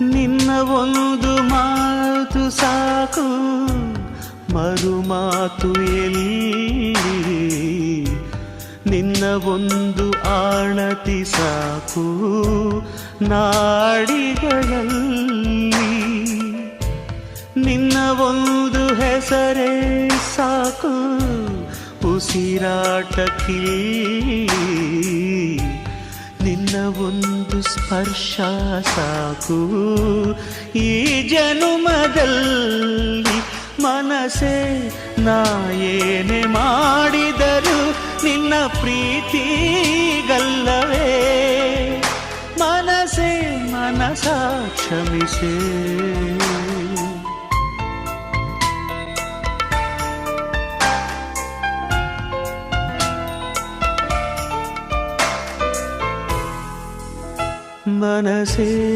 ನಿನ್ನ ಒಂದು ಮಾತು ಸಾಕು, ಮರು ಮಾತು ಎಲ್ಲಿ? ನಿನ್ನ ಒಂದು ಆಣತಿ ಸಾಕು ನಾಡಿಗಳಲ್ಲಿ. ನಿನ್ನ ಒಂದು ಹೆಸರೇ ಸಾಕು ಉಸಿರಾಟಕ್ಕಿಲ್ಲಿ. ನಿನ್ನ ಒಂದು ಸ್ಪರ್ಶ ಸಾಕು ಈ ಜನುಮದಲ್ಲಿ. ಮನಸೇ ನಾ ಏನೇ ಮಾಡಿದರು ನಿನ್ನ ಪ್ರೀತಿಗಲ್ಲವೇ? ಮನಸೇ ಮನಸ ಕ್ಷಮಿಸೇ. ಮನಸೇ